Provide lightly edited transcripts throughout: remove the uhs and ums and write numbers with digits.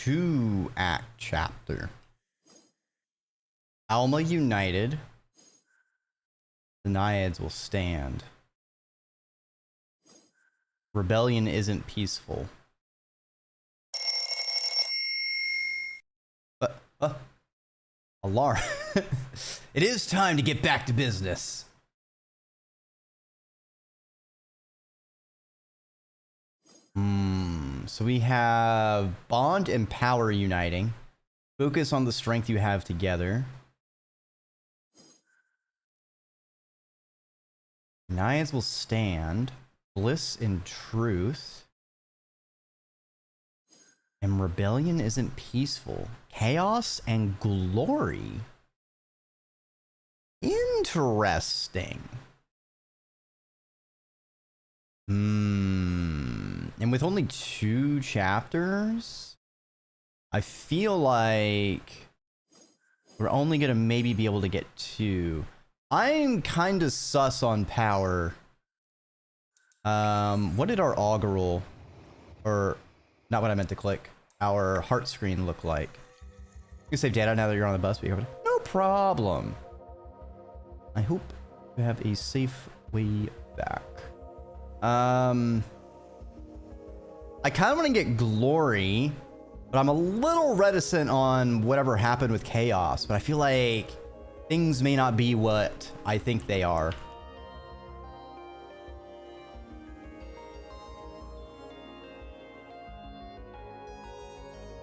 2-act chapter. Alma united. The Naiads will stand. Rebellion isn't peaceful. Alarm. It is time to get back to business. So we have bond and power uniting. Focus on the strength you have together. Naiads will stand. Bliss and truth. And rebellion isn't peaceful. Chaos and glory. Interesting. And with only 2 chapters, I feel like we're only gonna maybe be able to get 2. I'm kind of sus on power. What did our augural, or not what I meant to click, our heart screen look like? You can save data now that you're on the bus. No problem. I hope you have a safe way back. I kind of want to get glory, but I'm a little reticent on whatever happened with chaos, but I feel like things may not be what I think they are.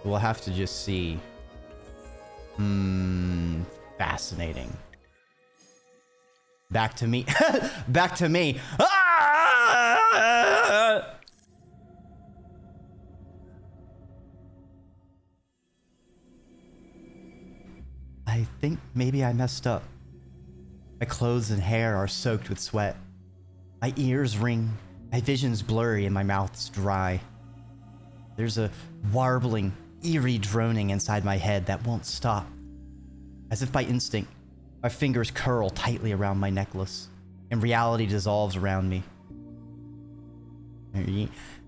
We'll have to just see. Fascinating. Back to me. Back to me. Ah! I think maybe I messed up. My clothes and hair are soaked with sweat. My ears ring, my vision's blurry, and my mouth's dry. There's a warbling, eerie droning inside my head that won't stop. As if by instinct, my fingers curl tightly around my necklace, and reality dissolves around me.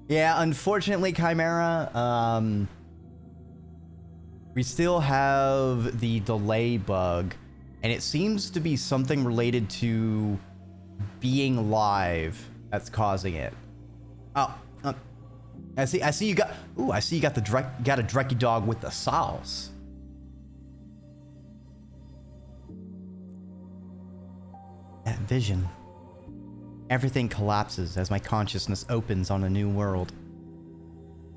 Yeah, unfortunately, Chimera, we still have the delay bug, and it seems to be something related to being live that's causing it. Oh, I see you got. Ooh, I see you got a Dreki dog with the sauce. That vision. Everything collapses as my consciousness opens on a new world.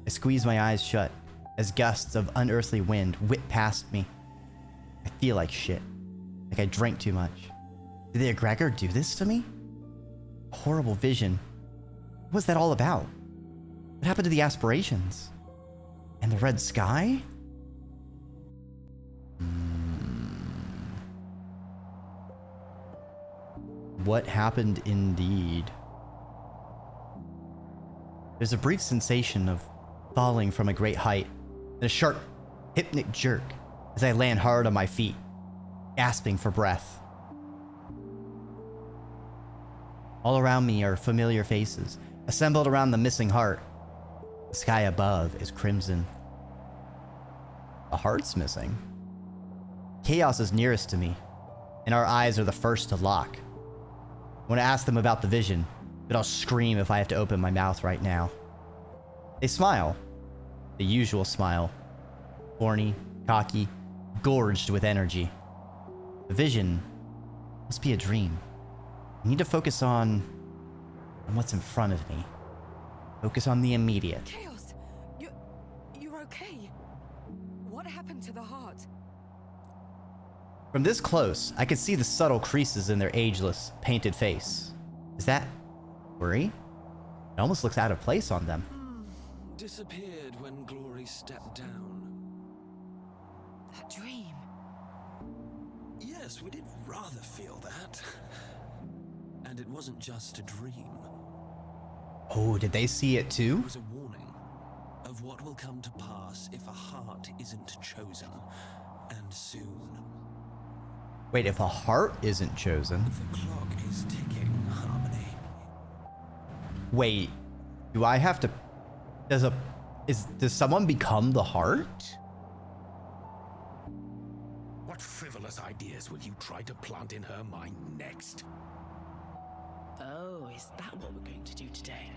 I squeeze my eyes shut as gusts of unearthly wind whip past me. I feel like shit. Like I drank too much. Did the egregor do this to me? A horrible vision. What was that all about? What happened to the aspirations? And the red sky? What happened indeed? There's a brief sensation of falling from a great height, and a sharp, hypnic jerk as I land hard on my feet, gasping for breath. All around me are familiar faces, assembled around the missing heart. The sky above is crimson. The heart's missing. Chaos is nearest to me, and our eyes are the first to lock. I want to ask them about the vision, but I'll scream if I have to open my mouth right now. They smile. The usual smile. Horny, cocky, gorged with energy. The vision must be a dream. I need to focus on what's in front of me. Focus on the immediate. Chaos, you're okay? What happened to the heart? From this close, I could see the subtle creases in their ageless, painted face. Is that worry? It almost looks out of place on them. Disappeared when glory stepped down. That dream. Yes, we did rather feel that. And it wasn't just a dream. Oh, did they see it too? It was a warning of what will come to pass if a heart isn't chosen, and soon. Wait, if a heart isn't chosen? The clock is ticking, Harmony. Wait, do I have to... Does a Does someone become the heart? What frivolous ideas will you try to plant in her mind next? Oh, is that what we're going to do today?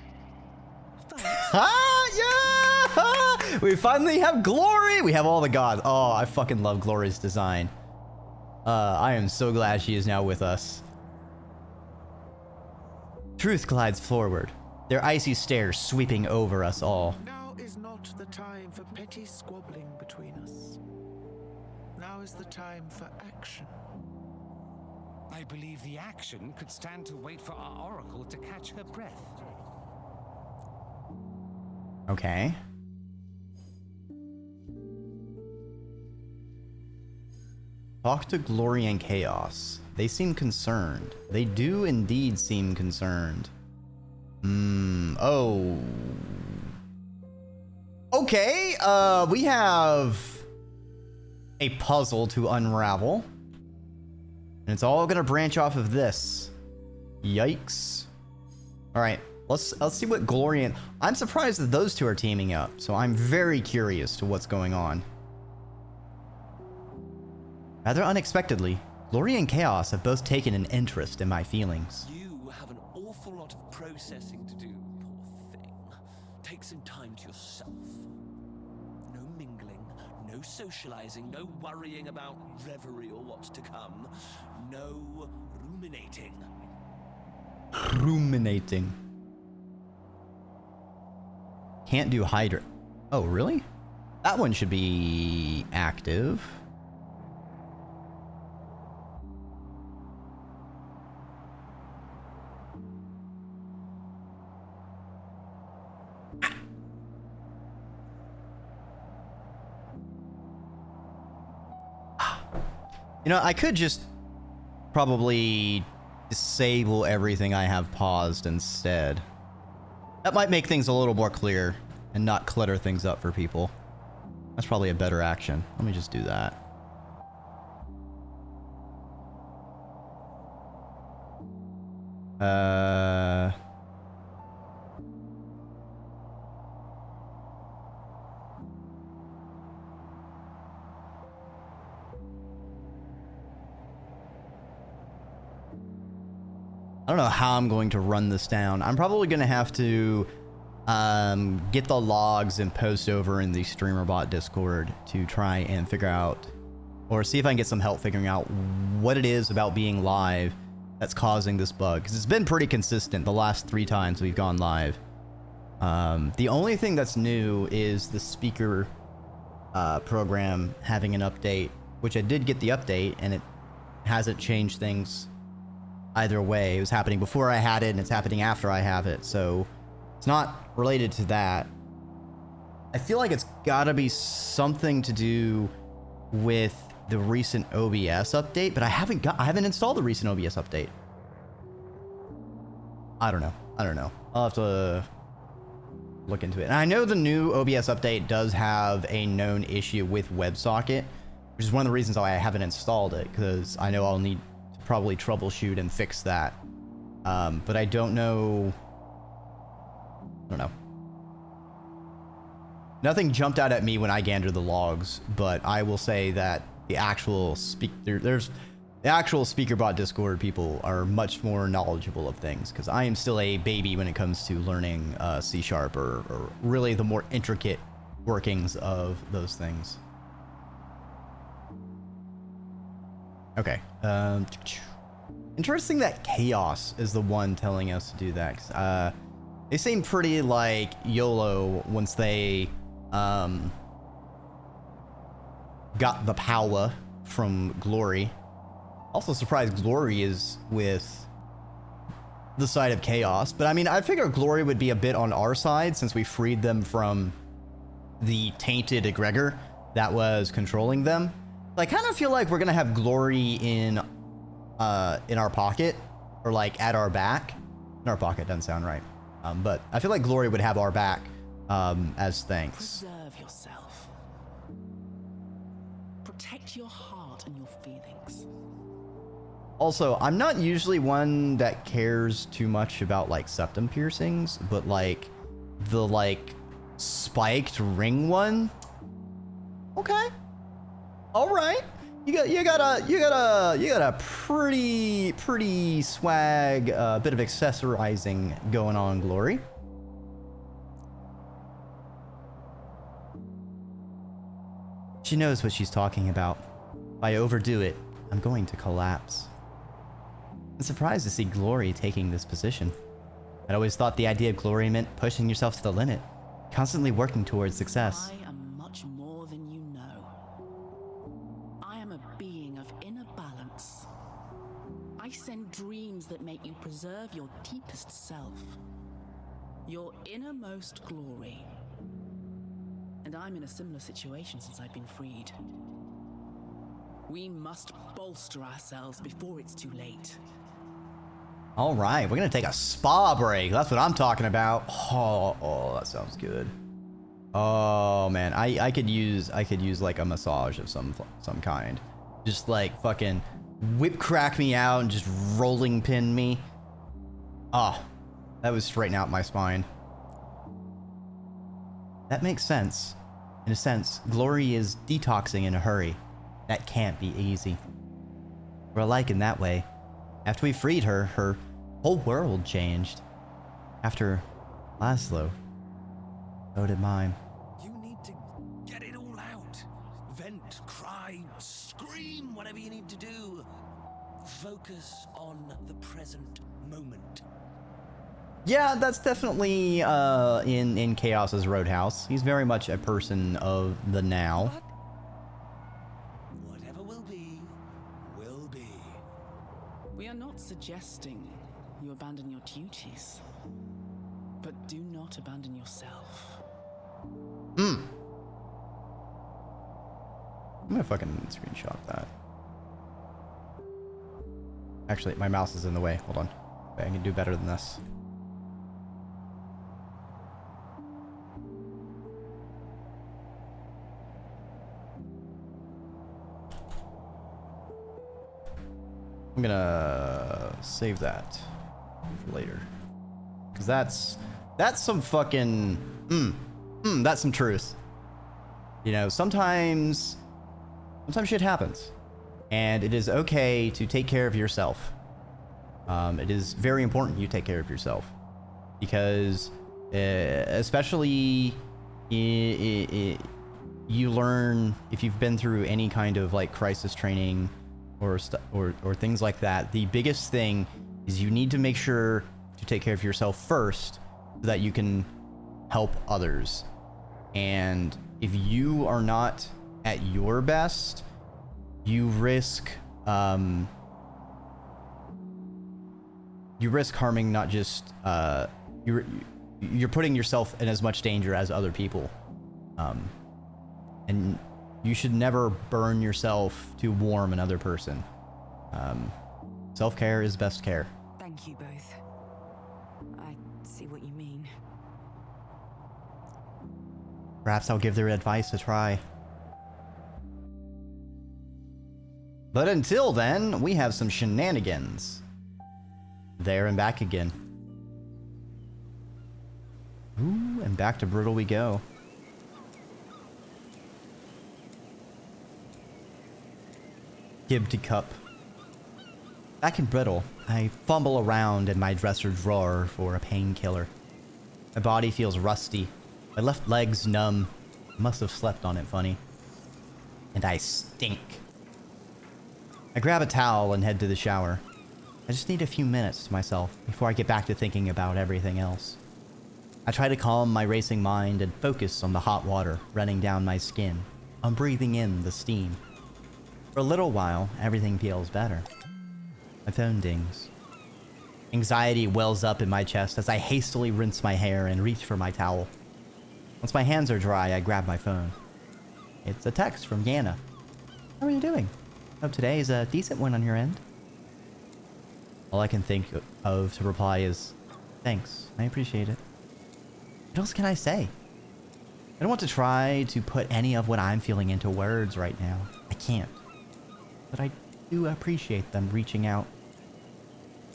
Ah, yeah! We finally have Glory! We have all the gods. Oh, I fucking love Glory's design. I am so glad she is now with us. Truth glides forward, their icy stares sweeping over us all. Now is not the time for petty squabbling between us. Now is the time for action. I believe the action could stand to wait for our oracle to catch her breath. Okay. Talk to Glory and Chaos. They seem concerned. They do indeed seem concerned. Oh. Okay, we have a puzzle to unravel. And it's all gonna branch off of this. Yikes. Alright, let's see what Glory and... I'm surprised that those two are teaming up, so I'm very curious to what's going on. Rather unexpectedly, Glory and Chaos have both taken an interest in my feelings. You have an awful lot of processing to do, poor thing. Take some time to yourself. No mingling, no socializing, no worrying about reverie or what's to come. No ruminating. Ruminating. Can't do Hydra. Oh, really? That one should be active. You know, I could just probably disable everything I have paused instead. That might make things a little more clear and not clutter things up for people. That's probably a better action. Let me just do that. I don't know how I'm going to run this down. I'm probably going to have to get the logs and post over in the StreamerBot Discord to try and figure out, or see if I can get some help figuring out what it is about being live that's causing this bug. Because it's been pretty consistent the last 3 times we've gone live. The only thing that's new is the speaker program having an update, which I did get the update, and it hasn't changed things either way. It was happening before I had it, and it's happening after I have it, so it's not related to that. I feel like it's gotta be something to do with the recent OBS update, but I haven't installed the recent OBS update. I don't know. I'll have to look into it. And I know the new OBS update does have a known issue with WebSocket, which is one of the reasons why I haven't installed it, because I know I'll need to probably troubleshoot and fix that. But I don't know. Nothing jumped out at me when I gathered the logs, but I will say that the actual SpeakerBot Discord people are much more knowledgeable of things, because I am still a baby when it comes to learning C# or really the more intricate workings of those things. Okay. Interesting that Chaos is the one telling us to do that. 'Cause, they seem pretty like YOLO once they got the power from Glory. Also surprised Glory is with the side of Chaos. But I mean, I figure Glory would be a bit on our side since we freed them from the tainted egregor that was controlling them. I kind of feel like we're gonna have Glory in our pocket, or like at our back. In our pocket doesn't sound right, but I feel like Glory would have our back as thanks. Preserve yourself. Protect your heart and your feelings. Also, I'm not usually one that cares too much about like septum piercings, but like the spiked ring one. Okay. All right. You got a pretty swag bit of accessorizing going on, Glory. She knows what she's talking about. If I overdo it, I'm going to collapse. I'm surprised to see Glory taking this position. I'd always thought the idea of Glory meant pushing yourself to the limit, constantly working towards success. I am much more than you know. I am a being of inner balance. I send dreams that make you preserve your deepest self, your innermost glory. And I'm in a similar situation since I've been freed. We must bolster ourselves before it's too late. All right, we're gonna take a spa break. That's what I'm talking about. Oh, that sounds good. Oh man, I could use like a massage of some kind. Just like fucking whip crack me out and just rolling pin me. Oh, that would straighten out my spine. That makes sense. In a sense, Glory is detoxing in a hurry. That can't be easy. We're alike in that way. After we freed her, her whole world changed. After Laszlo, so did mine. You need to get it all out. Vent, cry, scream, whatever you need to do. Focus on the present moment. Yeah, that's definitely in Chaos's Roadhouse. He's very much a person of the now. Whatever will be, will be. We are not suggesting you abandon your duties, but do not abandon yourself. I'm gonna fucking screenshot that. Actually, my mouse is in the way. Hold on. I can do better than this. I'm gonna save that for later, because that's some fucking that's some truth. You know, sometimes shit happens, and it is okay to take care of yourself. It is very important you take care of yourself, because especially you learn if you've been through any kind of like crisis training or things like that. The biggest thing is you need to make sure to take care of yourself first so that you can help others. And if you are not at your best, you risk harming not just you're putting yourself in as much danger as other people. And you should never burn yourself to warm another person. Self-care is best care. Thank you both. I see what you mean. Perhaps I'll give their advice a try. But until then, we have some shenanigans. There and back again. Ooh, and back to brutal we go. Gib to cup. Back in brittle, I fumble around in my dresser drawer for a painkiller. My body feels rusty. My left leg's numb. I must have slept on it funny. And I stink. I grab a towel and head to the shower. I just need a few minutes to myself before I get back to thinking about everything else. I try to calm my racing mind and focus on the hot water running down my skin, on breathing in the steam. For a little while, everything feels better. My phone dings. Anxiety wells up in my chest as I hastily rinse my hair and reach for my towel. Once my hands are dry, I grab my phone. It's a text from Yana. How are you doing? Hope today is a decent one on your end. All I can think of to reply is, thanks, I appreciate it. What else can I say? I don't want to try to put any of what I'm feeling into words right now. I can't. But I do appreciate them reaching out.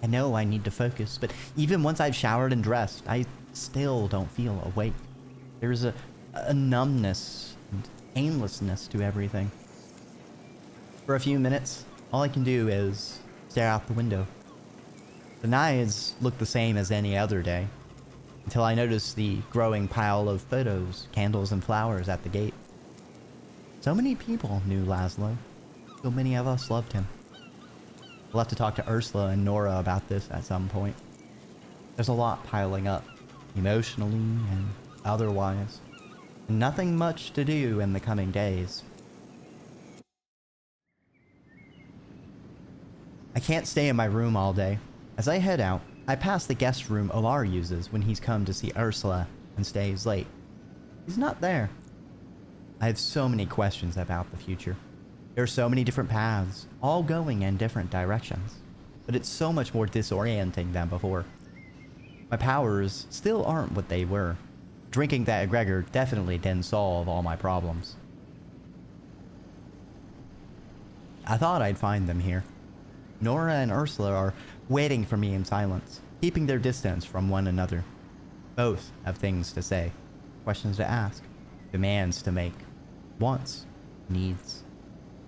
I know I need to focus, but even once I've showered and dressed, I still don't feel awake. There's a numbness and aimlessness to everything. For a few minutes, all I can do is stare out the window. The nights look the same as any other day, until I notice the growing pile of photos, candles, and flowers at the gate. So many people knew Laszlo. So many of us loved him. We'll have to talk to Ursula and Nora about this at some point. There's a lot piling up, emotionally and otherwise, and nothing much to do in the coming days. I can't stay in my room all day. As I head out, I pass the guest room Omar uses when he's come to see Ursula and stays late. He's not there. I have so many questions about the future. There are so many different paths, all going in different directions, but it's so much more disorienting than before. My powers still aren't what they were. Drinking that egregor definitely didn't solve all my problems. I thought I'd find them here. Nora and Ursula are waiting for me in silence, keeping their distance from one another. Both have things to say, questions to ask, demands to make, wants, needs.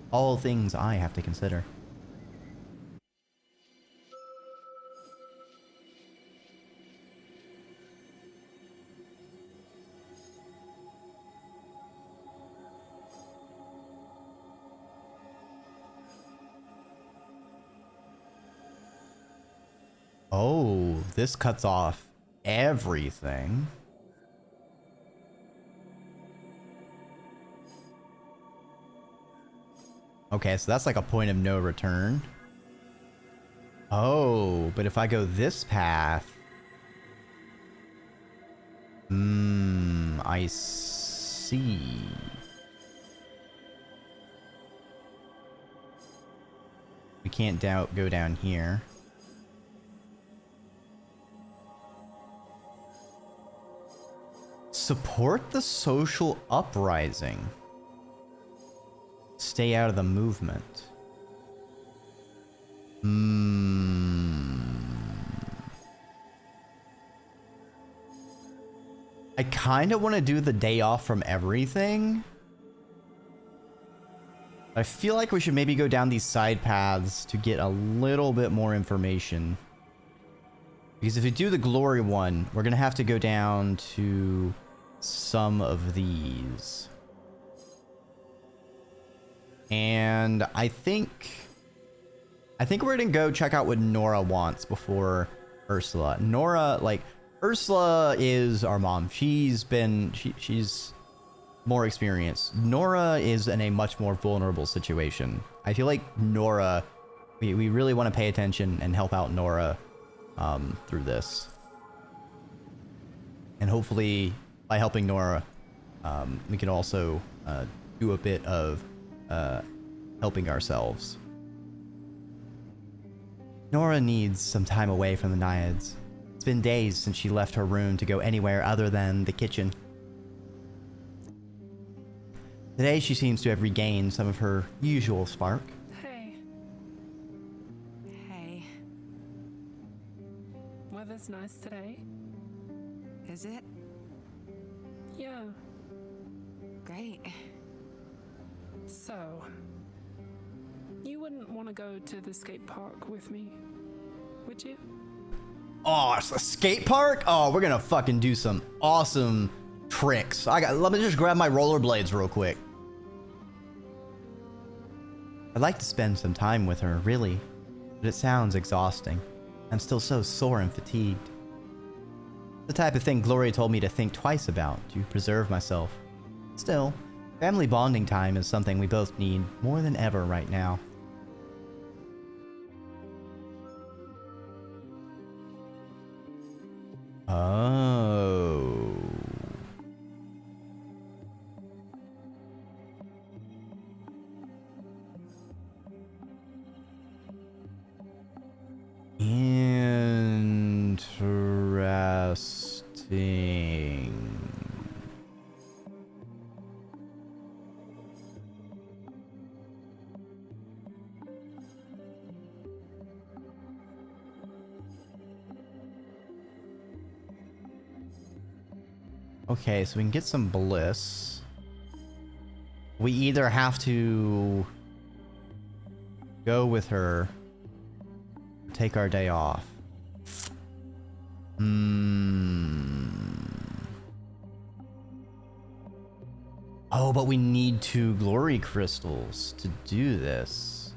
All things I have to consider. Oh, this cuts off everything. Okay, so that's like a point of no return. Oh, but if I go this path... I see. We can't go down here. Support the social uprising. Stay out of the movement. I kind of want to do the day off from everything. I feel like we should maybe go down these side paths to get a little bit more information. Because if we do the glory one, we're going to have to go down to some of these. And I think we're gonna go check out what Nora wants before Ursula. Nora, like, Ursula is our mom. She's more experienced. Nora is in a much more vulnerable situation. I feel like Nora, we really want to pay attention and help out Nora through this. And hopefully by helping Nora, we can also do a bit of helping ourselves. Nora needs some time away from the Naiads. It's been days since she left her room to go anywhere other than the kitchen. Today she seems to have regained some of her usual spark. Hey. Hey, Weather's nice today. is it? Yeah. Great. So, you wouldn't want to go to the skate park with me, would you? Oh, it's a skate park? Oh, we're gonna fucking do some awesome tricks. Let me just grab my rollerblades real quick. I'd like to spend some time with her, really, but it sounds exhausting. I'm still so sore and fatigued. The type of thing Gloria told me to think twice about to preserve myself. Still, family bonding time is something we both need more than ever right now. Oh. Interesting. Okay, so we can get some bliss. We either have to go with her, take our day off. Oh, but we need 2 glory crystals to do this.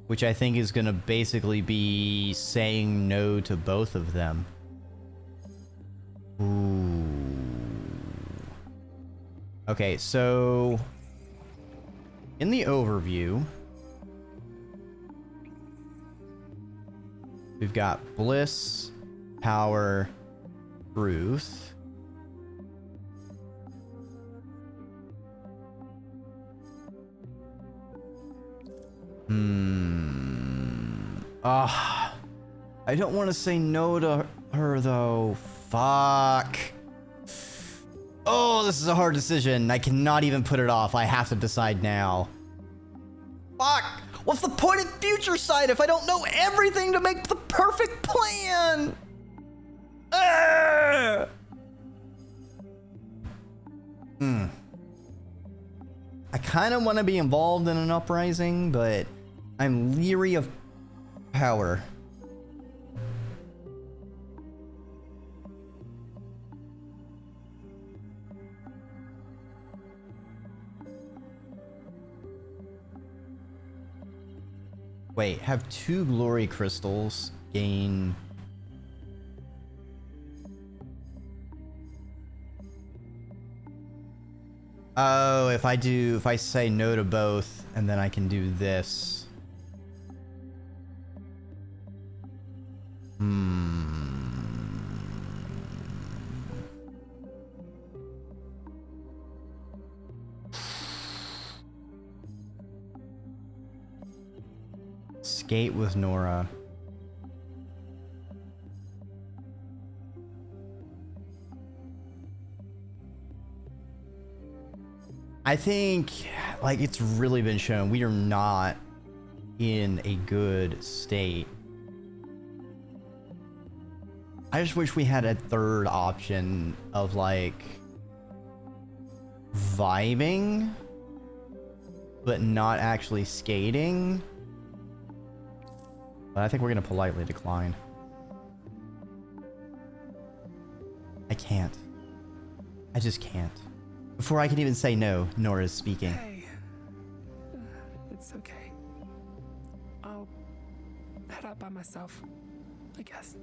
Which I think is gonna basically be saying no to both of them. Ooh. Okay, so in the overview, we've got bliss, power, truth. I don't want to say no to her though. Fuck. Oh, this is a hard decision. I cannot even put it off. I have to decide now. Fuck. What's the point of future sight if I don't know everything to make the perfect plan? I kind of want to be involved in an uprising, but I'm leery of power. Wait, have 2 glory crystals gain... Oh, if I say no to both, and then I can do this. Skate with Nora. I think, like, it's really been shown we are not in a good state. I just wish we had a third option of, like, vibing, but not actually skating. But I think we're gonna politely decline. I can't. I just can't. Before I can even say no, Nora's speaking. Hey. It's okay. I'll head out by myself, I guess.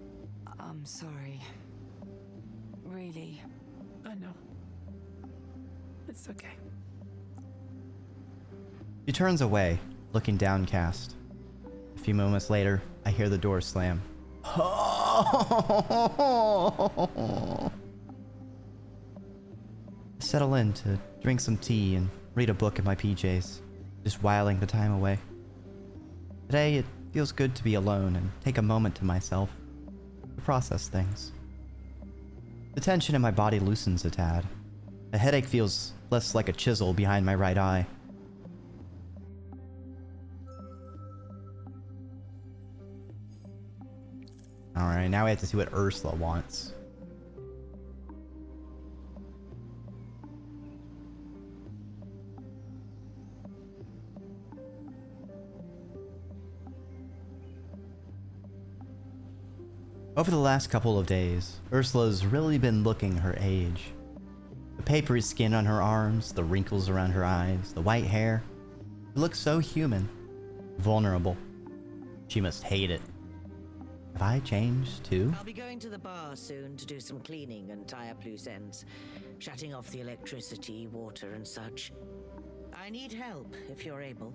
I'm sorry. Really. I know. It's okay. She turns away, looking downcast. A few moments later, I hear the door slam. Settle in to drink some tea and read a book in my PJs, just whiling the time away. Today, it feels good to be alone and take a moment to myself to process things. The tension in my body loosens a tad. A headache feels less like a chisel behind my right eye. Alright, now we have to see what Ursula wants. Over the last couple of days, Ursula's really been looking her age. The papery skin on her arms, the wrinkles around her eyes, the white hair. It looks so human, vulnerable. She must hate it. Have I changed too? I'll be going to the bar soon to do some cleaning and tie up loose ends, shutting off the electricity, water and such. I need help if you're able.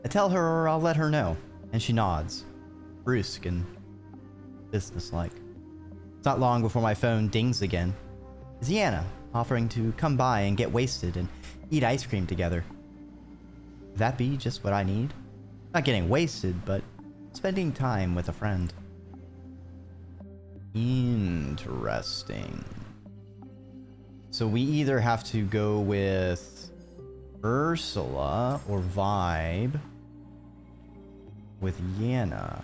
I tell her I'll let her know, and she nods, brusque and businesslike. It's not long before my phone dings again. It's Yana offering to come by and get wasted and eat ice cream together. Would that be just what I need? Not getting wasted, but spending time with a friend. Interesting. So we either have to go with Ursula or vibe with Yana.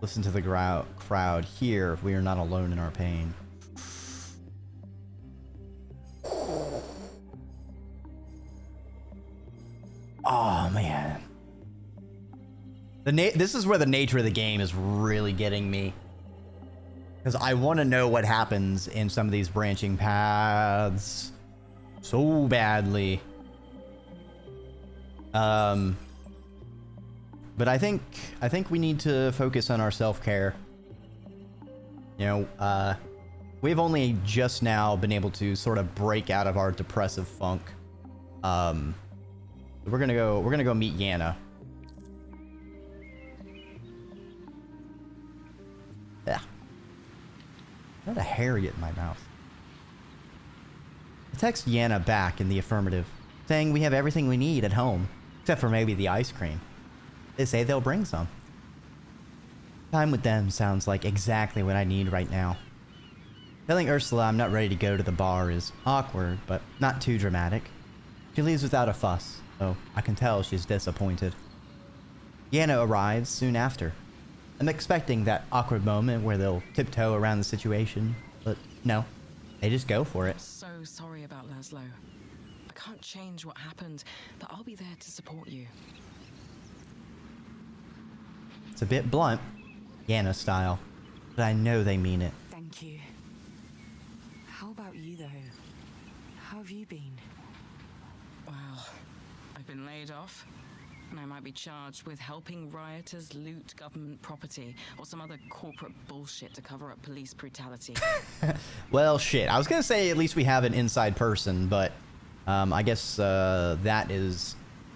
Listen to the crowd. Here, we are not alone in our pain. Oh, man. This is where the nature of the game is really getting me. Because I want to know what happens in some of these branching paths so badly. But I think we need to focus on our self-care. You know, we've only just now been able to sort of break out of our depressive funk. We're gonna go meet Yana. Yeah. I had a hair get in my mouth. I text Yana back in the affirmative, saying we have everything we need at home, except for maybe the ice cream. They say they'll bring some. Time with them sounds like exactly what I need right now. Telling Ursula I'm not ready to go to the bar is awkward, but not too dramatic. She leaves without a fuss, so I can tell she's disappointed. Yana arrives soon after. I'm expecting that awkward moment where they'll tiptoe around the situation, but no, they just go for it. So sorry about Laszlo. I can't change what happened, but I'll be there to support you. It's a bit blunt, Yana style, but I know they mean it. Thank you. How about you, though? How have you been? Well, I've been laid off, and I might be charged with helping rioters loot government property or some other corporate bullshit to cover up police brutality. Well, shit. I was gonna say at least we have an inside person, but I guess that is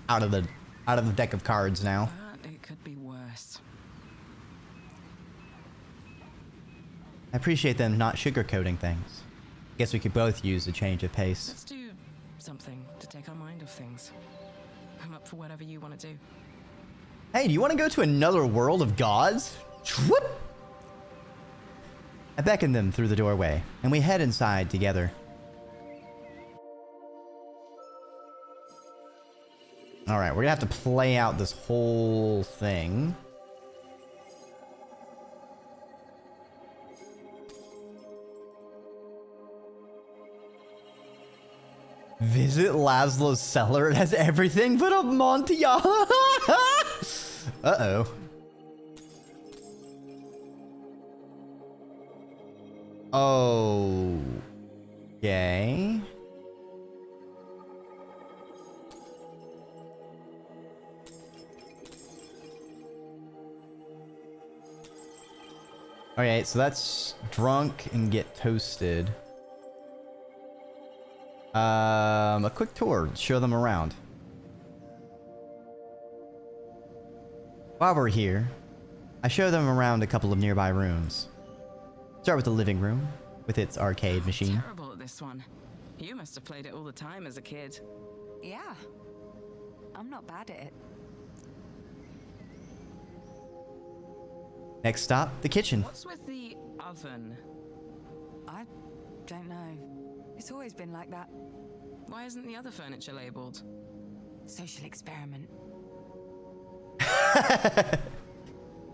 out of the deck of cards now. But it could be worse. I appreciate them not sugarcoating things. Guess we could both use a change of pace. Let's do something to take our mind off things. I'm up for whatever you want to do. Hey, do you want to go to another world of gods? Whoop! I beckon them through the doorway, and we head inside together. Alright, we're gonna have to play out this whole thing. Visit Laszlo's cellar. It has everything but a Montiel. Uh-oh. Okay. Alright, so that's drunk and get toasted. A quick tour, show them around. While we're here, I show them around a couple of nearby rooms. Start with the living room, with its arcade machine. Terrible at this one. You must have played it all the time as a kid. Yeah. I'm not bad at it. Next stop, the kitchen. What's with the oven? I don't know. It's always been like that. Why isn't the other furniture labeled? Social experiment. I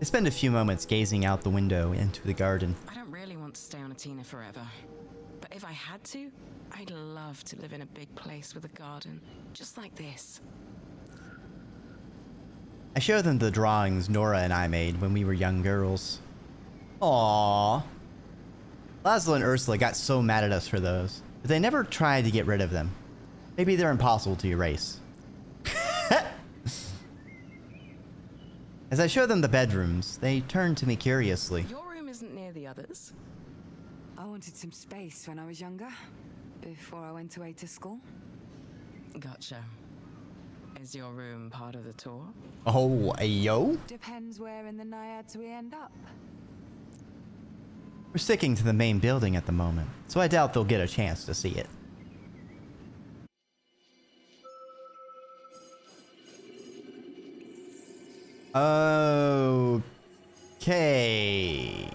spend a few moments gazing out the window into the garden. I don't really want to stay on Atina forever. But if I had to, I'd love to live in a big place with a garden, just like this. I show them the drawings Nora and I made when we were young girls. Aww. Laszlo and Ursula got so mad at us for those, but they never tried to get rid of them. Maybe they're impossible to erase. As I show them the bedrooms, they turn to me curiously. Your room isn't near the others. I wanted some space when I was younger, before I went away to school. Gotcha. Is your room part of the tour? Oh, yo? Depends where in the Naiads we end up. We're sticking to the main building at the moment, so I doubt they'll get a chance to see it. Okay.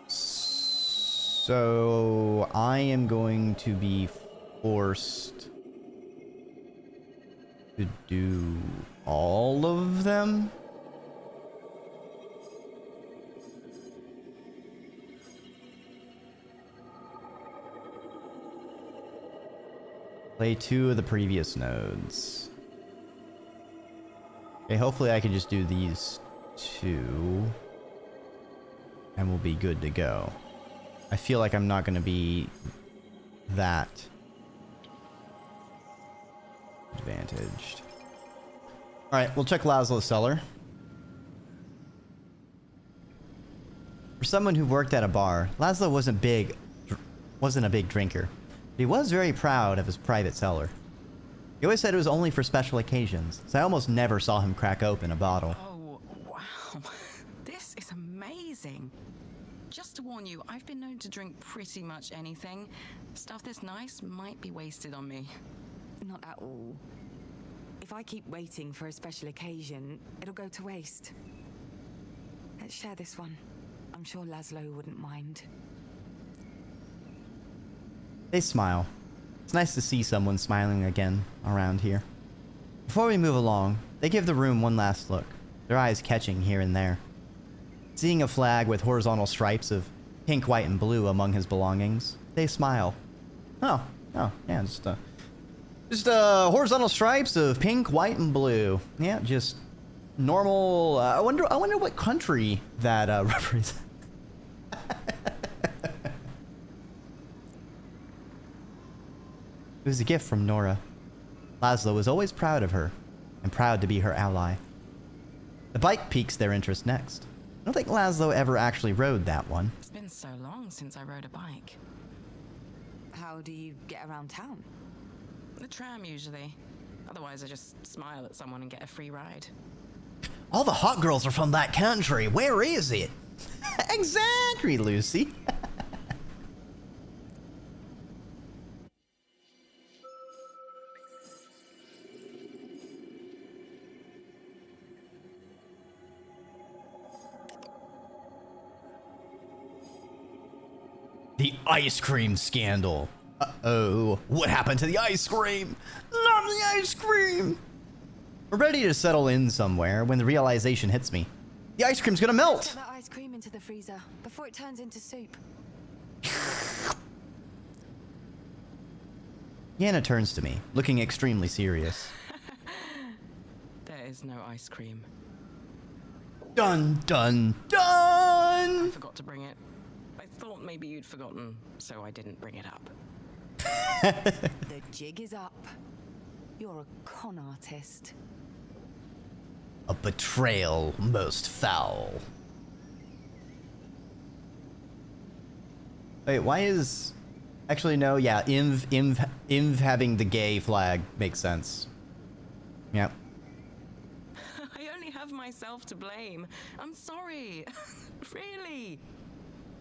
So I am going to be forced to do all of them? Play 2 of the previous nodes. Okay, hopefully I can just do these 2. And we'll be good to go. I feel like I'm not going to be that advantaged. Alright, we'll check Laszlo's cellar. For someone who worked at a bar, Laszlo wasn't a big drinker. But he was very proud of his private cellar. He always said it was only for special occasions, so I almost never saw him crack open a bottle. Oh, wow. This is amazing. Just to warn you, I've been known to drink pretty much anything. Stuff this nice might be wasted on me. Not at all. If I keep waiting for a special occasion, it'll go to waste. Let's share this one. I'm sure Laszlo wouldn't mind. They smile. It's nice to see someone smiling again around here. Before we move along, they give the room one last look, their eyes catching here and there. Seeing a flag with horizontal stripes of pink, white, and blue among his belongings, they smile. Oh, yeah, just horizontal stripes of pink, white, and blue. Yeah, just normal. I wonder what country that represents. It was a gift from Nora. Laszlo was always proud of her, and proud to be her ally. The bike piques their interest next. I don't think Laszlo ever actually rode that one. It's been so long since I rode a bike. How do you get around town? The tram, usually. Otherwise, I just smile at someone and get a free ride. All the hot girls are from that country. Where is it? Exactly, Lucy. The ice cream scandal. Uh-oh. What happened to the ice cream? Not the ice cream! We're ready to settle in somewhere when the realization hits me. The ice cream's gonna melt! Put that ice cream into the freezer before it turns into soup. Yana turns to me, looking extremely serious. There is no ice cream. Dun dun dun! I forgot to bring it. I thought maybe you'd forgotten, so I didn't bring it up. The jig is up. You're a con artist. A betrayal most foul. Wait, why is... Actually, no, yeah, Inv having the gay flag makes sense. Yep. I only have myself to blame. I'm sorry. Really.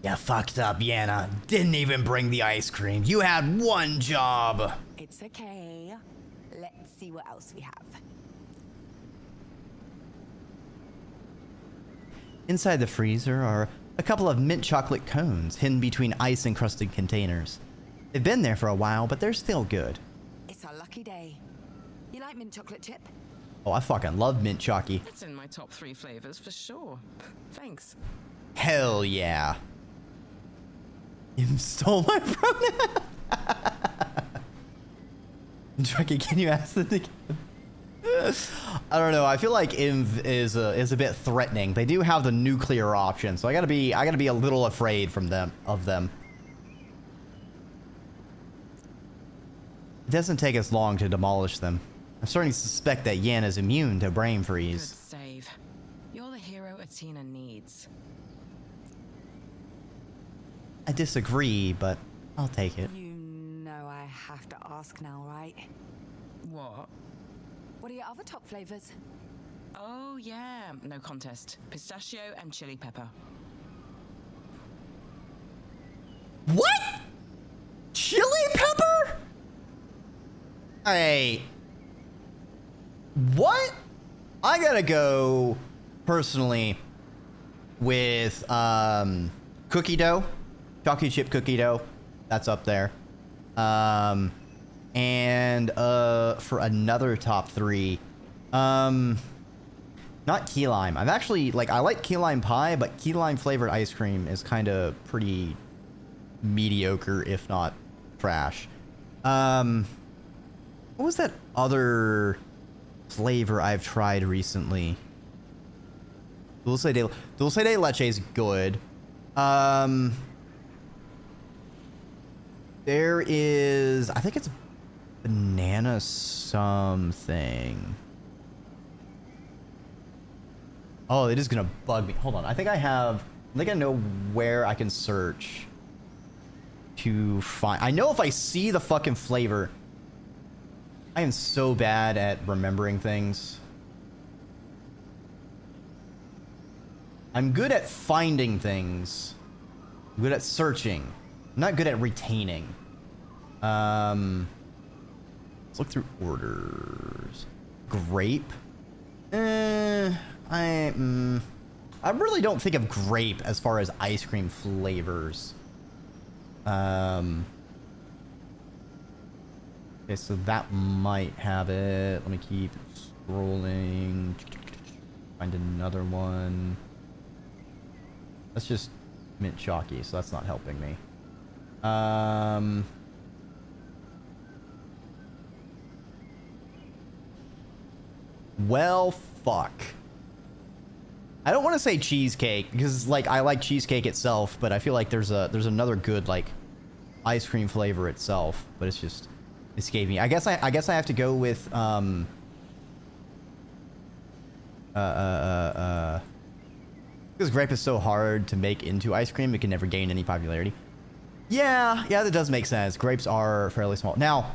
You fucked up, Yana. Didn't even bring the ice cream. You had one job. It's okay. Let's see what else we have. Inside the freezer are a couple of mint chocolate cones hidden between ice-encrusted containers. They've been there for a while, but they're still good. It's a lucky day. You like mint chocolate chip? Oh, I fucking love mint chalky. It's in my top 3 flavors for sure. Thanks. Hell yeah. You stole my pronoun. Dreki, can you ask them again? I don't know. I feel like Inv is a bit threatening. They do have the nuclear option, so I gotta be a little afraid of them. It doesn't take us long to demolish them. I'm starting to suspect that Yana's immune to brain Good freeze. save. You're the hero Athena needs. I disagree, but I'll take it. You know I have to ask now, right? What? What are your other top flavors? Oh, yeah. No contest. Pistachio and chili pepper. What? Chili pepper? Hey. What? I gotta go personally with cookie dough. Chocolate chip cookie dough. That's up there. And for another top 3, not key lime. I've actually, like, I like key lime pie, but key lime flavored ice cream is kind of pretty mediocre, if not trash. What was that other flavor I've tried recently? Dulce de leche is good. There is, I think it's banana something. Oh, it is gonna bug me. Hold on. I think I know where I can search to find. I know if I see the fucking flavor. I am so bad at remembering things. I'm good at finding things. I'm good at searching. I'm not good at retaining. Let's look through orders. Grape. I really don't think of grape as far as ice cream flavors. Okay, so that might have it. Let me keep scrolling. Find another one. That's just mint chalky, so that's not helping me. Well, fuck. I don't want to say cheesecake because, like, I like cheesecake itself, but I feel like there's another good, like, ice cream flavor itself, but it's just escaping me. I guess I have to go with because grape is so hard to make into ice cream, it can never gain any popularity. Yeah, that does make sense. Grapes are fairly small. Now,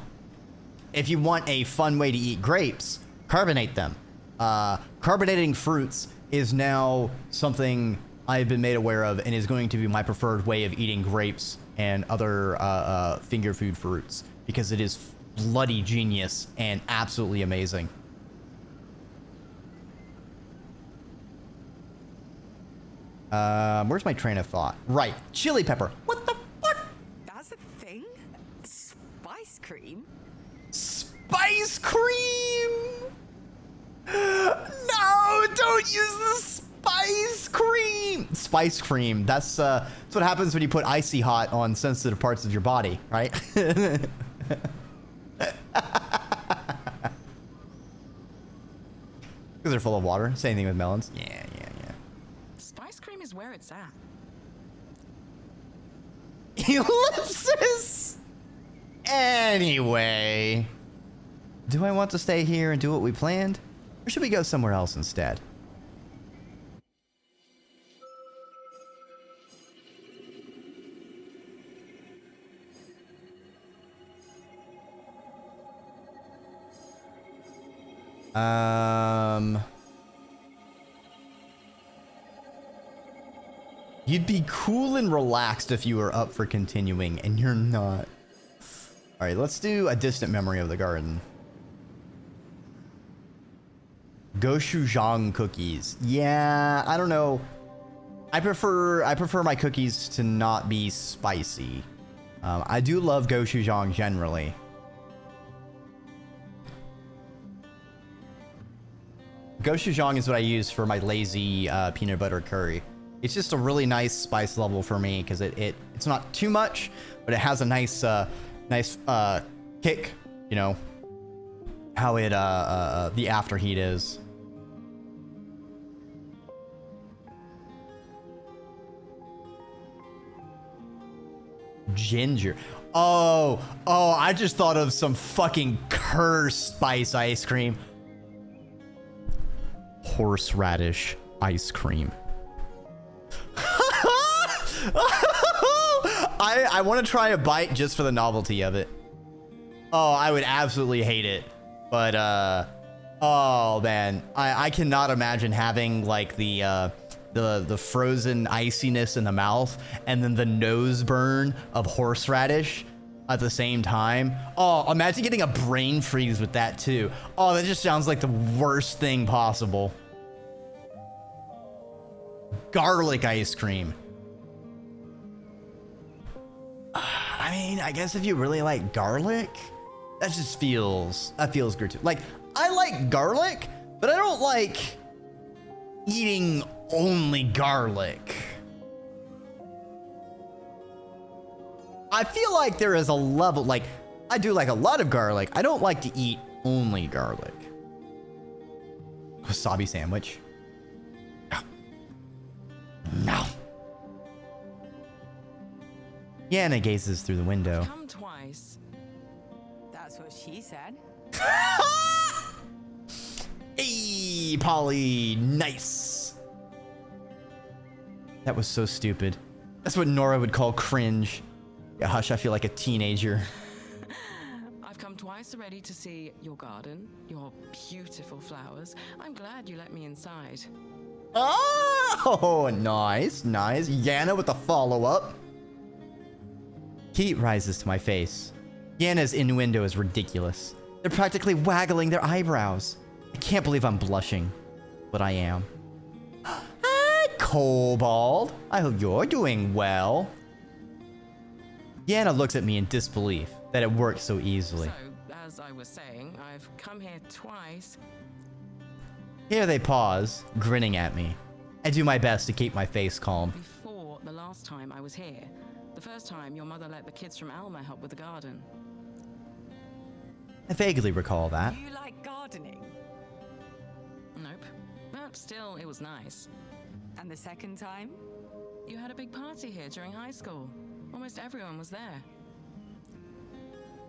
if you want a fun way to eat grapes, carbonate them. Carbonating fruits is now something I've been made aware of and is going to be my preferred way of eating grapes and other finger food fruits because it is bloody genius and absolutely amazing. Where's my train of thought? Right, chili pepper. What the fuck? That's a thing? Spice cream? Spice cream? No, don't use the spice cream. Spice cream. That's what happens when you put icy hot on sensitive parts of your body, right? Because they're full of water. Same thing with melons. Yeah. Spice cream is where it's at. Ellipsis. Anyway, do I want to stay here and do what we planned? Or should we go somewhere else instead? You'd be cool and relaxed if you were up for continuing, and you're not. All right, let's do a distant memory of the garden. Gochujang cookies. Yeah, I don't know. I prefer my cookies to not be spicy. I do love gochujang generally. Gochujang is what I use for my lazy peanut butter curry. It's just a really nice spice level for me because it's not too much, but it has a nice kick. You know how it the after heat is. Ginger. Oh, I just thought of some fucking cursed spice ice cream. Horseradish ice cream. I want to try a bite just for the novelty of it. Oh, I would absolutely hate it. But, oh man, I cannot imagine having like the frozen iciness in the mouth and then the nose burn of horseradish at the same time. Oh, imagine getting a brain freeze with that too. Oh, that just sounds like the worst thing possible. Garlic ice cream. I mean, I guess if you really like garlic, That just feels gratuitous. Like, I like garlic, but I don't like eating only garlic. I feel like there is a level, like, I do like a lot of garlic. I don't like to eat only garlic. Wasabi sandwich. No. No. Yana gazes through the window. Come twice. That's what she said. Hey, Polly, nice. That was so stupid. That's what Nora would call cringe. Yeah, hush, I feel like a teenager. I've come twice already to see your garden, your beautiful flowers. I'm glad you let me inside. Oh, nice, nice. Yana with the follow-up. Heat rises to my face. Yana's innuendo is ridiculous. They're practically waggling their eyebrows. I can't believe I'm blushing, but I am. Hi, Kobold. I hope you're doing well. Yana looks at me in disbelief that it worked so easily. So, as I was saying, I've come here twice. Here they pause, grinning at me. I do my best to keep my face calm. Before the last time I was here. The first time your mother let the kids from Alma help with the garden. I vaguely recall that. You like gardening? Nope. But still, it was nice. And the second time? You had a big party here during high school. Almost everyone was there.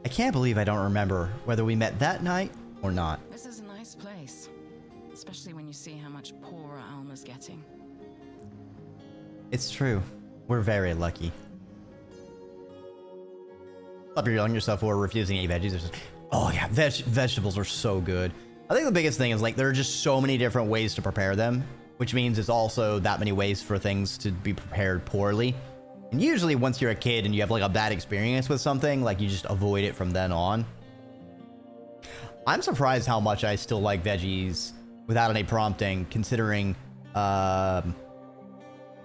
I can't believe I don't remember whether we met that night or not. This is a nice place. Especially when you see how much poorer Alma's getting. It's true. We're very lucky. Stop yelling yourself for refusing to eat veggies. Oh yeah, vegetables are so good. I think the biggest thing is like there are just so many different ways to prepare them, which means it's also that many ways for things to be prepared poorly. And usually once you're a kid and you have like a bad experience with something, like you just avoid it from then on. I'm surprised how much I still like veggies without any prompting, considering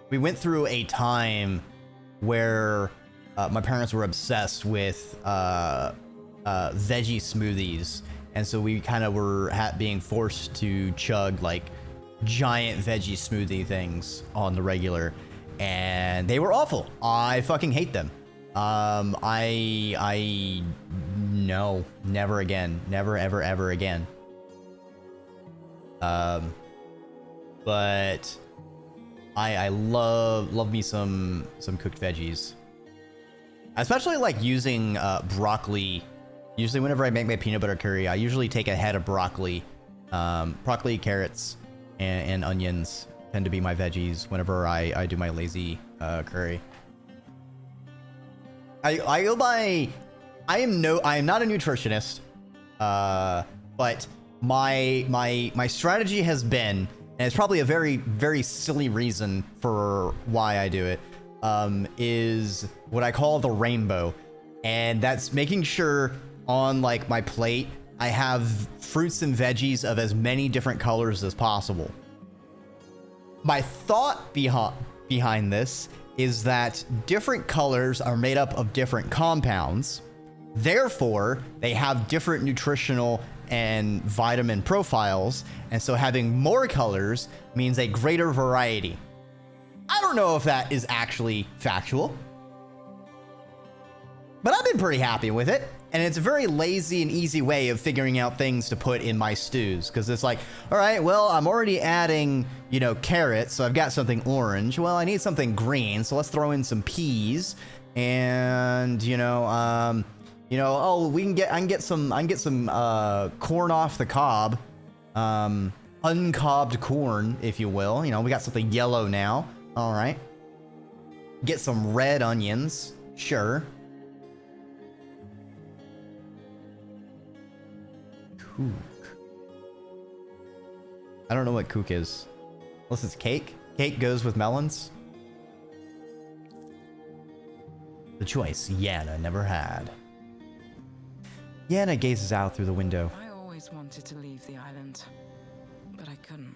we went through a time where my parents were obsessed with veggie smoothies, and so we kind of were being forced to chug like giant veggie smoothie things on the regular, and they were awful. I fucking hate them. No, never again, never ever again. But I love me some cooked veggies. Especially like using broccoli. Usually whenever I make my peanut butter curry, I usually take a head of broccoli. Broccoli, carrots, and onions tend to be my veggies whenever I do my lazy curry. I am not a nutritionist, but my strategy has been, and it's probably a very, very silly reason for why I do it, is what I call the rainbow. And that's making sure on like my plate, I have fruits and veggies of as many different colors as possible. My thought behind this is that different colors are made up of different compounds. Therefore, they have different nutritional and vitamin profiles. And so having more colors means a greater variety. I don't know if that is actually factual, but I've been pretty happy with it. And it's a very lazy and easy way of figuring out things to put in my stews. Because it's like, all right, well, I'm already adding, carrots. So I've got something orange. Well, I need something green. So let's throw in some peas. And, I can get some corn off the cob. Uncobbed corn, if you will. We got something yellow now. All right. Get some red onions. Sure. Kook. I don't know what kook is. Unless it's cake. Cake goes with melons. The choice Yana never had. Yana gazes out through the window. I always wanted to leave the island, but I couldn't.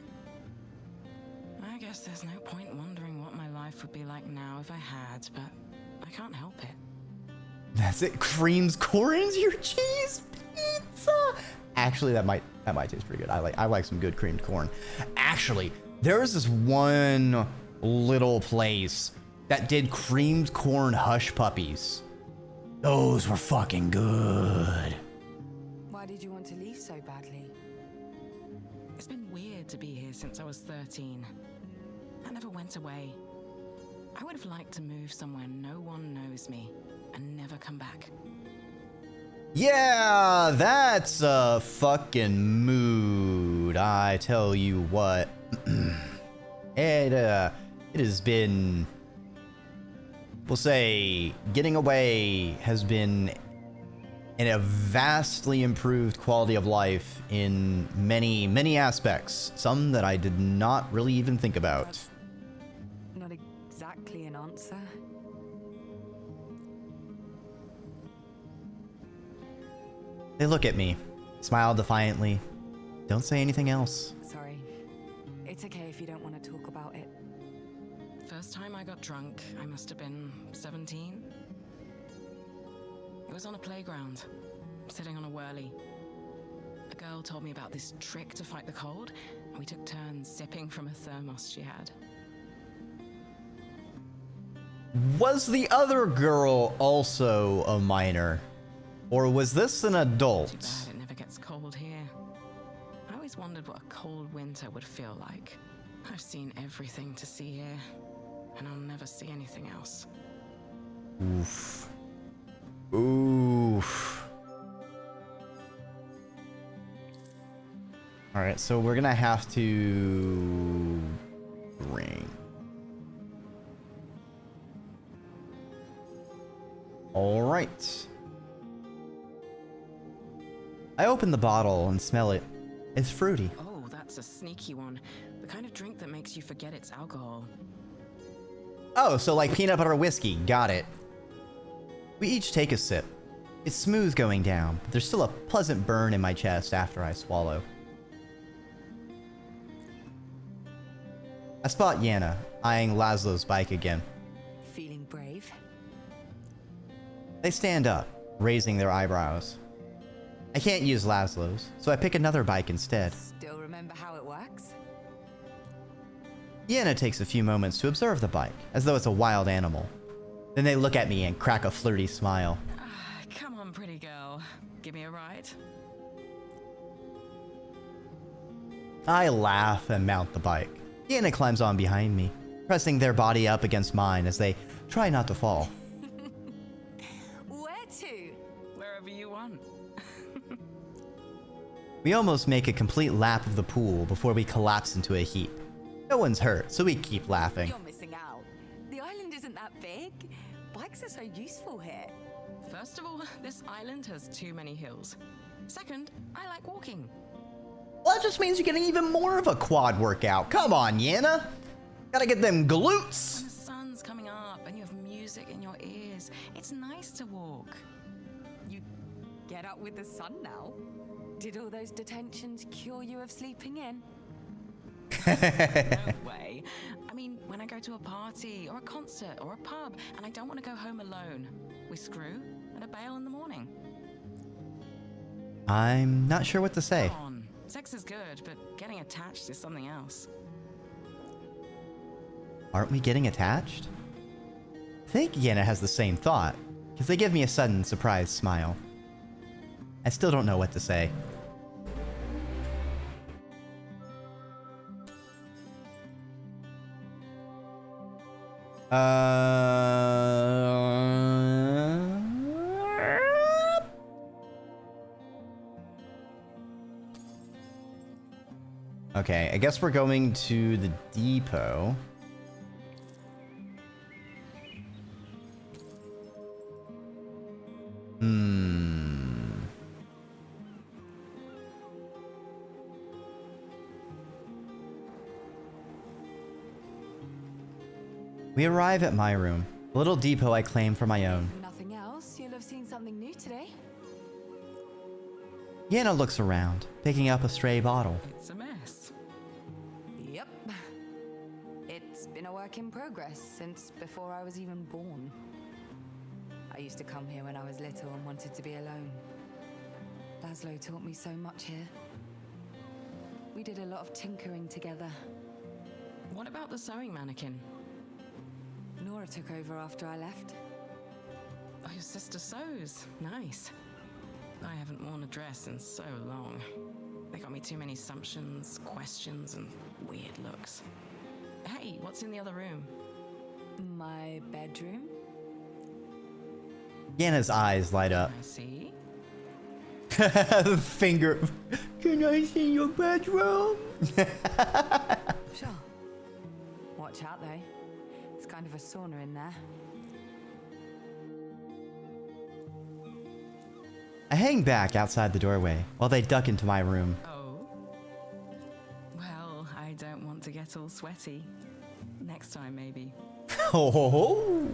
I guess there's no point wondering what my life would be like now if I had, but I can't help it. That's it. Creams, corns, your cheese pizza. Actually, that might taste pretty good. I like some good creamed corn. Actually, there was this one little place that did creamed corn hush puppies. Those were fucking good. Why did you want to leave so badly? It's been weird to be here since I was 13. I never went away. I would have liked to move somewhere no one knows me and never come back. Yeah, that's a fucking mood. I tell you what. It has been, we'll say, getting away has been in a vastly improved quality of life in many, many aspects. Some that I did not really even think about. That's not exactly an answer. They look at me, smile defiantly. Don't say anything else. Sorry. It's okay if you don't want to talk about it. First time I got drunk, I must have been 17. It was on a playground, sitting on a whirly. A girl told me about this trick to fight the cold, and we took turns sipping from a thermos she had. Was the other girl also a minor? Or was this an adult? Too bad it never gets cold here. I always wondered what a cold winter would feel like. I've seen everything to see here, and I'll never see anything else. Oof. Oof. Alright, so we're gonna have to drink. Alright. I open the bottle and smell it. It's fruity. Oh, that's a sneaky one. The kind of drink that makes you forget it's alcohol. Oh, so like peanut butter whiskey. Got it. We each take a sip. It's smooth going down, but there's still a pleasant burn in my chest after I swallow. I spot Yana, eyeing Laszlo's bike again. Feeling brave? They stand up, raising their eyebrows. I can't use Laszlo's, so I pick another bike instead. Still remember how it works? Yana takes a few moments to observe the bike, as though it's a wild animal. Then they look at me and crack a flirty smile. Come on, pretty girl. Give me a ride. I laugh and mount the bike. Yana climbs on behind me, pressing their body up against mine as they try not to fall. Where to? Wherever you want. We almost make a complete lap of the pool before we collapse into a heap. No one's hurt, so we keep laughing. You're missing out. The island isn't that big. Bikes are so useful here. First of all, this island has too many hills. Second, I like walking. Well, that just means you're getting even more of a quad workout. Come on, Yana. Gotta get them glutes. When the sun's coming up and you have music in your ears, it's nice to walk. You get up with the sun now? Did all those detentions cure you of sleeping in? No way. I mean, when I go to a party or a concert or a pub and I don't want to go home alone, we screw and a bail in the morning. I'm not sure what to say. Come on. Sex is good, but getting attached is something else. Aren't we getting attached? I think Yana has the same thought, because they give me a sudden surprised smile. I still don't know what to say. Okay, I guess we're going to the depot. We arrive at my room, a little depot I claim for my own. If nothing else, you'll have seen something new today. Yana looks around, picking up a stray bottle. It's a mess. Yep. It's been a work in progress since before I was even born. I used to come here when I was little and wanted to be alone. Laszlo taught me so much here. We did a lot of tinkering together. What about the sewing mannequin? Nora took over after I left. Oh, your sister sews. Nice. I haven't worn a dress in so long. They got me too many assumptions, questions, and weird looks. Hey, what's in the other room? My bedroom? Yana's eyes light up. I see. Finger. Can I see your bedroom? Sure. Watch out, though. It's kind of a sauna in there. I hang back outside the doorway while they duck into my room. Oh. Well, I don't want to get all sweaty. Next time, maybe. Ho ho ho!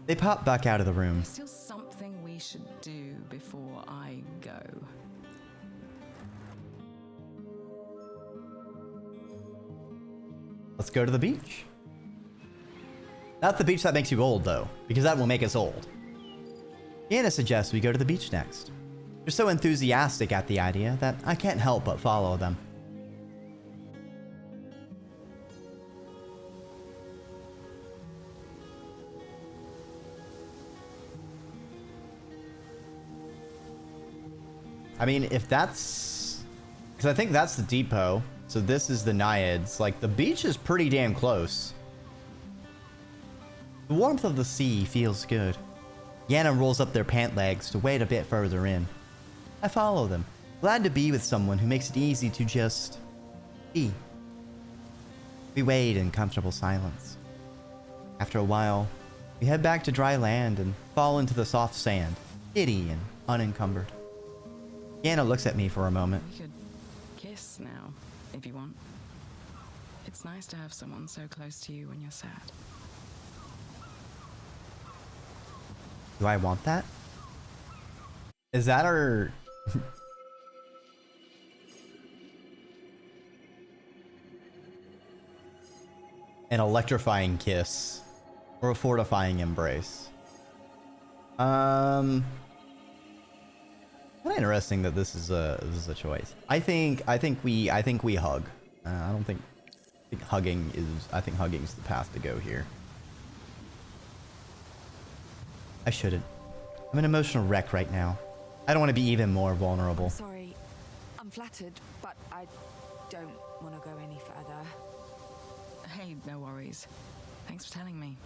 They pop back out of the room. There's still something we should do before I go. Let's go to the beach. Not the beach that makes you old, though, because that will make us old. Yana suggests we go to the beach next. They're so enthusiastic at the idea that I can't help but follow them. I mean, if that's... because I think that's the depot. So this is the Naiads. Like, the beach is pretty damn close. The warmth of the sea feels good. Yana rolls up their pant legs to wade a bit further in. I follow them, glad to be with someone who makes it easy to just... be. We wade in comfortable silence. After a while, we head back to dry land and fall into the soft sand, giddy and unencumbered. Yana looks at me for a moment. We could kiss now, if you want. It's nice to have someone so close to you when you're sad. Do I want that? Is that our... an electrifying kiss? Or a fortifying embrace? Kind of interesting that this is a choice. I think we hug. I don't think hugging is. I think hugging is the path to go here. I shouldn't. I'm an emotional wreck right now. I don't want to be even more vulnerable. Sorry, I'm flattered, but I don't want to go any further. Hey, no worries. Thanks for telling me.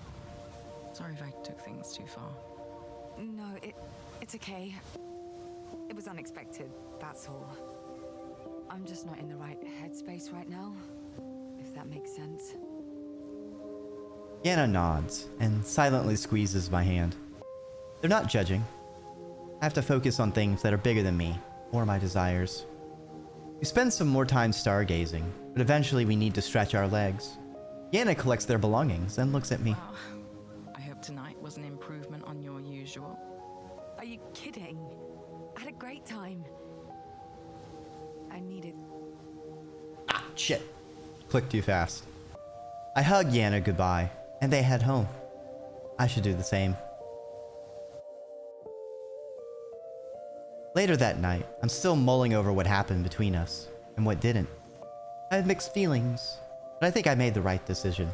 Sorry if I took things too far. No, it's okay. It was unexpected, that's all. I'm just not in the right headspace right now, if that makes sense. Yana nods and silently squeezes my hand. They're not judging. I have to focus on things that are bigger than me, or my desires. We spend some more time stargazing, but eventually we need to stretch our legs. Yana collects their belongings and looks at me. Wow. I hope tonight was an improvement on your usual. Are you kidding? I had a great time. I needed... Ah, shit. Clicked too fast. I hug Yana goodbye, and they head home. I should do the same. Later that night, I'm still mulling over what happened between us, and what didn't. I had mixed feelings, but I think I made the right decision.